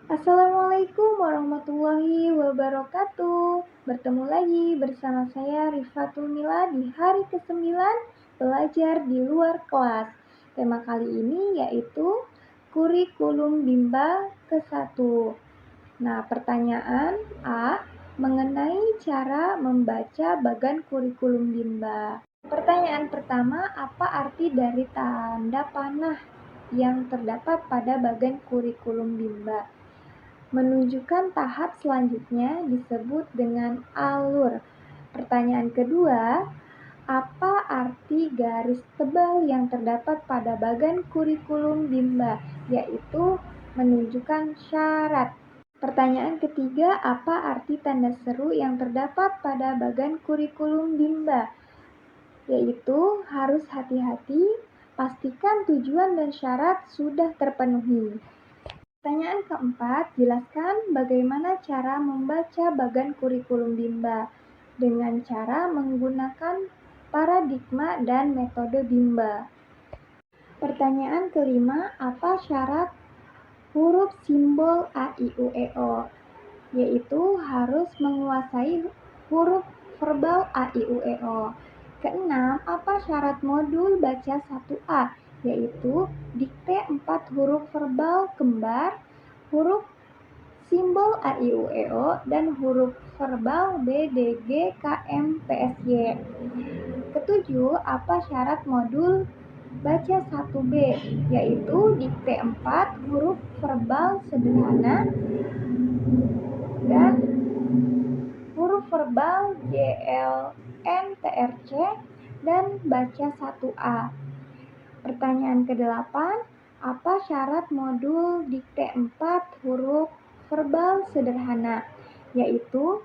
Assalamualaikum warahmatullahi wabarakatuh. Bertemu lagi bersama saya Rifatul Mila di hari ke-9 belajar di luar kelas. Tema kali ini yaitu kurikulum Bimba ke-1. Nah, pertanyaan A mengenai cara membaca bagan kurikulum Bimba. Pertanyaan pertama, apa arti dari tanda panah yang terdapat pada bagan kurikulum Bimba? Menunjukkan tahap selanjutnya disebut dengan alur. Pertanyaan kedua, apa arti garis tebal yang terdapat pada bagan kurikulum Bimba? Yaitu menunjukkan syarat. Pertanyaan ketiga, apa arti tanda seru yang terdapat pada bagan kurikulum Bimba? Yaitu harus hati-hati, pastikan tujuan dan syarat sudah terpenuhi. Pertanyaan keempat, jelaskan bagaimana cara membaca bagan kurikulum Bimba dengan cara menggunakan paradigma dan metode Bimba. Pertanyaan kelima, apa syarat huruf simbol A, I, U, E, O? Yaitu harus menguasai huruf verbal A, I, U, E, O. Keenam, apa syarat modul baca 1A? Yaitu dikte 4 huruf verbal kembar, huruf simbol A, I, U, E, O, dan huruf verbal B, D, G, K, M, P, S, Y. Ketujuh, apa syarat modul baca 1B? Yaitu dikte 4 huruf verbal sederhana dan huruf verbal J, L, N, T, R, C, dan baca 1A. Pertanyaan ke-8, apa syarat modul dikte 4 huruf verbal sederhana? Yaitu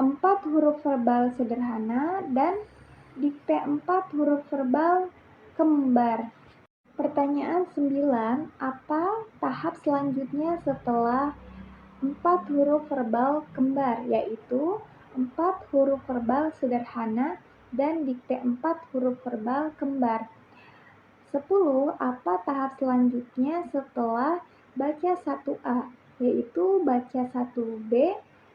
4 huruf verbal sederhana dan dikte 4 huruf verbal kembar. Pertanyaan 9, apa tahap selanjutnya setelah 4 huruf verbal kembar? Yaitu 4 huruf verbal sederhana dan dikte 4 huruf verbal kembar. 10. Apa tahap selanjutnya setelah baca 1A? Yaitu baca 1B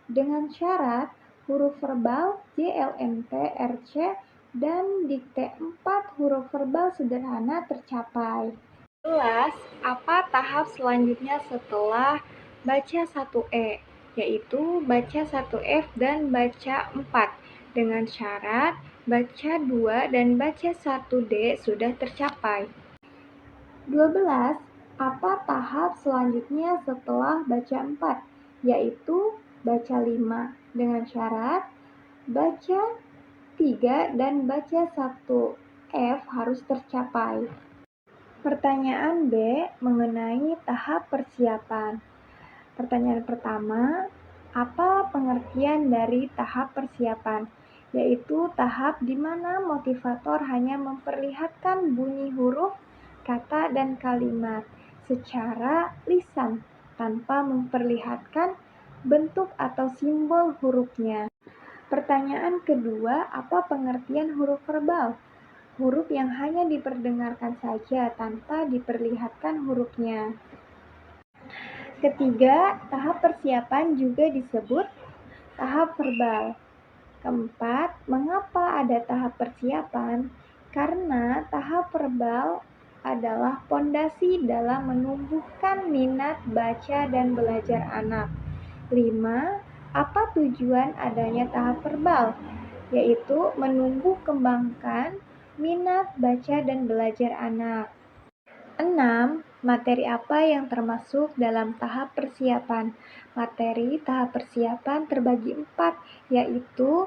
dengan syarat huruf verbal J, L, N, T, R, C, dan dikte 4 huruf verbal sederhana tercapai. 11. Apa tahap selanjutnya setelah baca 1E? Yaitu baca 1F dan baca 4 dengan syarat baca 2 dan baca 1D sudah tercapai. 12. Apa tahap selanjutnya setelah baca 4? Yaitu baca 5 dengan syarat baca 3 dan baca 1F harus tercapai. Pertanyaan B mengenai tahap persiapan. Pertanyaan pertama, apa pengertian dari tahap persiapan? Yaitu tahap di mana motivator hanya memperlihatkan bunyi huruf, kata, dan kalimat secara lisan tanpa memperlihatkan bentuk atau simbol hurufnya. Pertanyaan kedua, apa pengertian huruf verbal? Huruf yang hanya diperdengarkan saja tanpa diperlihatkan hurufnya. Ketiga, tahap persiapan juga disebut tahap verbal. Keempat, mengapa ada tahap persiapan? Karena tahap verbal adalah pondasi dalam menumbuhkan minat baca dan belajar anak. 5. Apa tujuan adanya tahap verbal? Yaitu menumbuh kembangkan minat baca dan belajar anak. 6. Materi apa yang termasuk dalam tahap persiapan? Materi tahap persiapan terbagi 4, yaitu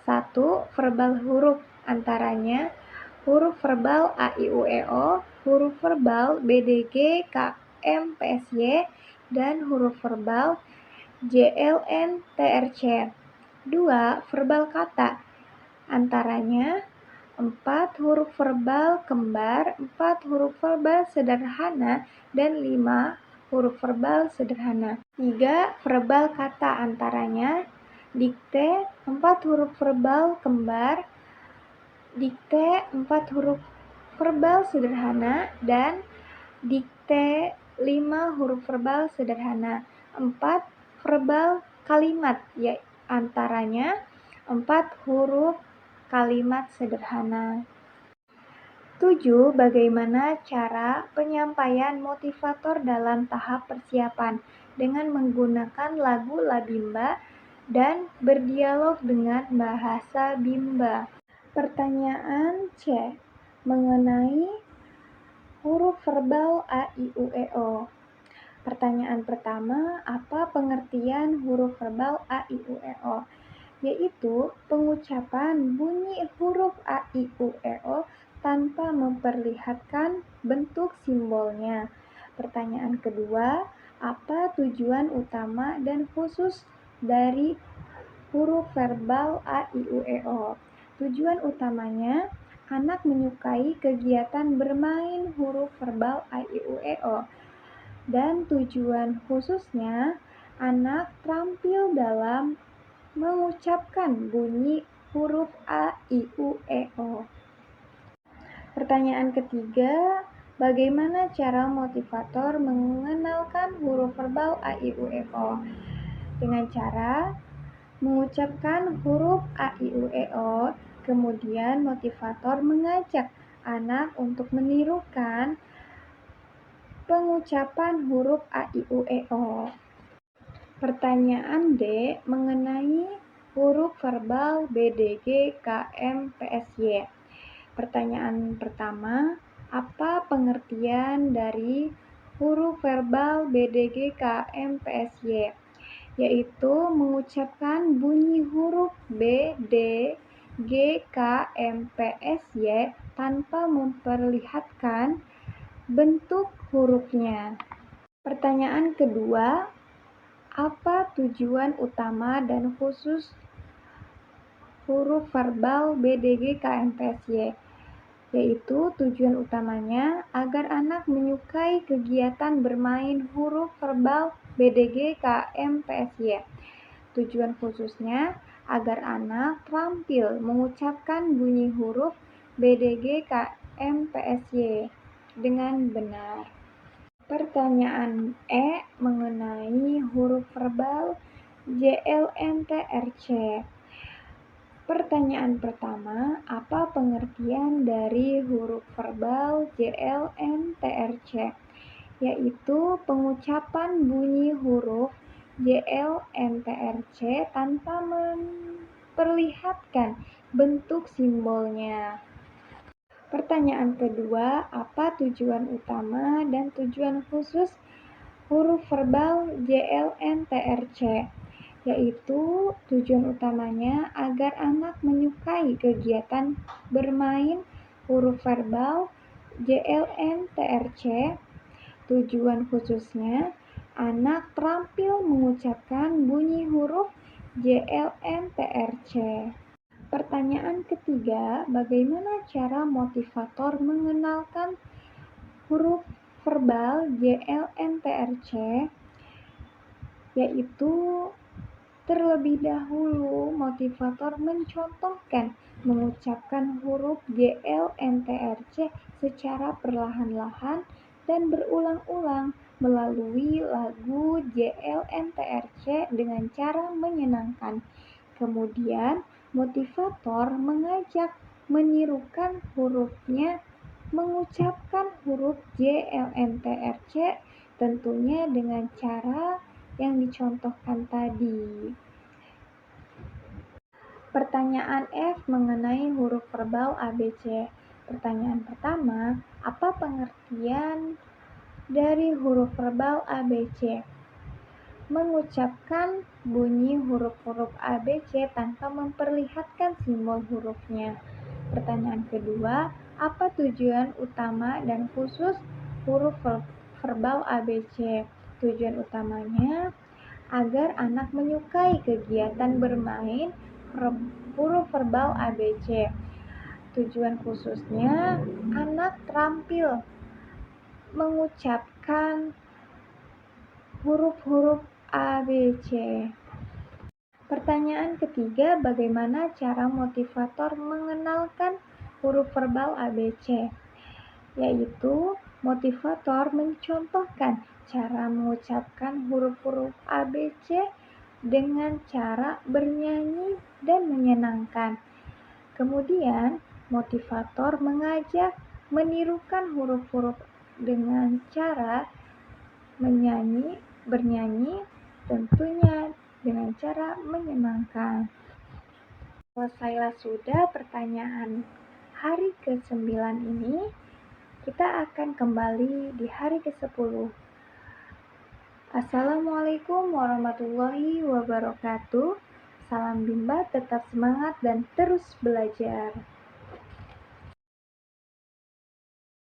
1. Verbal huruf, antaranya huruf verbal A, I, U, E, O, huruf verbal B, D, G, K, M, P, S, Y, dan huruf verbal J, L, N, T, R, C. 2. Verbal kata, antaranya 4 huruf verbal kembar, 4 huruf verbal sederhana, dan 5 huruf verbal sederhana. 3. Verbal kata, antaranya dikte 4 huruf verbal kembar, dikte 4 huruf verbal sederhana, dan dikte 5 huruf verbal sederhana, 4 verbal kalimat, ya antaranya 4 huruf kalimat sederhana. 7. Bagaimana cara penyampaian motivator dalam tahap persiapan dengan menggunakan lagu Labimba dan berdialog dengan bahasa Bimba. Pertanyaan C. Mengenai huruf verbal A, I, U, E, O. Pertanyaan pertama, apa pengertian huruf verbal A, I, U, E, O? Yaitu pengucapan bunyi huruf A, I, U, E, O tanpa memperlihatkan bentuk simbolnya. Pertanyaan kedua, apa tujuan utama dan khusus dari huruf verbal A, I, U, E, O? Tujuan utamanya, anak menyukai kegiatan bermain huruf verbal A, I, U, E, O. Dan tujuan khususnya, anak terampil dalam mengucapkan bunyi huruf A, I, U, E, O. Pertanyaan ketiga, bagaimana cara motivator mengenalkan huruf verbal A, I, U, E, O? Dengan cara mengucapkan huruf A, I, U, E, O, kemudian motivator mengajak anak untuk menirukan pengucapan huruf A, I, U, E, O. Pertanyaan D, mengenai huruf verbal B, D, G, K, M, P, S, Y. Pertanyaan pertama, apa pengertian dari huruf verbal B, D, G, K, M, P, S, Y? Yaitu mengucapkan bunyi huruf B, D, G, K, M, P, S, Y tanpa memperlihatkan bentuk hurufnya. Pertanyaan kedua, apa tujuan utama dan khusus huruf verbal B, D, G, K, M, P, S, Y? Yaitu tujuan utamanya agar anak menyukai kegiatan bermain huruf verbal B, D, G, K, M, P, S, Y. Tujuan khususnya agar anak terampil mengucapkan bunyi huruf B, D, G, K, M, P, S, Y dengan benar. Pertanyaan E, mengenai huruf verbal J, L, N, T, R, C. Pertanyaan pertama, apa pengertian dari huruf verbal J, L, N, T, R, C? Yaitu pengucapan bunyi huruf J, L, N, T, R, C tanpa memperlihatkan bentuk simbolnya. Pertanyaan kedua, apa tujuan utama dan tujuan khusus huruf verbal J, L, N, T, R, C? Yaitu tujuan utamanya agar anak menyukai kegiatan bermain huruf verbal J, L, N, T, R, C. Tujuan khususnya, anak terampil mengucapkan bunyi huruf J, L, N, T, R, C. Pertanyaan ketiga, bagaimana cara motivator mengenalkan huruf verbal J, L, N, T, R, C? Yaitu terlebih dahulu motivator mencontohkan mengucapkan huruf J, L, N, T, R, C secara perlahan-lahan dan berulang-ulang melalui lagu J, L, N, T, R, C dengan cara menyenangkan. Kemudian motivator mengajak menirukan hurufnya mengucapkan huruf J, L, N, T, R, C tentunya dengan cara yang dicontohkan tadi. Pertanyaan F mengenai huruf verbal ABC. Pertanyaan pertama, apa pengertian dari huruf verbal ABC? Mengucapkan bunyi huruf-huruf ABC tanpa memperlihatkan simbol hurufnya. Pertanyaan kedua, apa tujuan utama dan khusus huruf verbal ABC? Tujuan utamanya agar anak menyukai kegiatan bermain huruf verbal ABC. Tujuan khususnya, anak terampil mengucapkan huruf-huruf ABC. Pertanyaan ketiga, bagaimana cara motivator mengenalkan huruf verbal ABC? Yaitu Motivator mencontohkan cara mengucapkan huruf-huruf ABC dengan cara bernyanyi dan menyenangkan. Kemudian, motivator mengajak menirukan huruf-huruf dengan cara bernyanyi, tentunya dengan cara menyenangkan. Selesailah sudah pertanyaan hari ke-9 ini, kita akan kembali di hari ke-10. Assalamualaikum warahmatullahi wabarakatuh. Salam Bimba, tetap semangat dan terus belajar.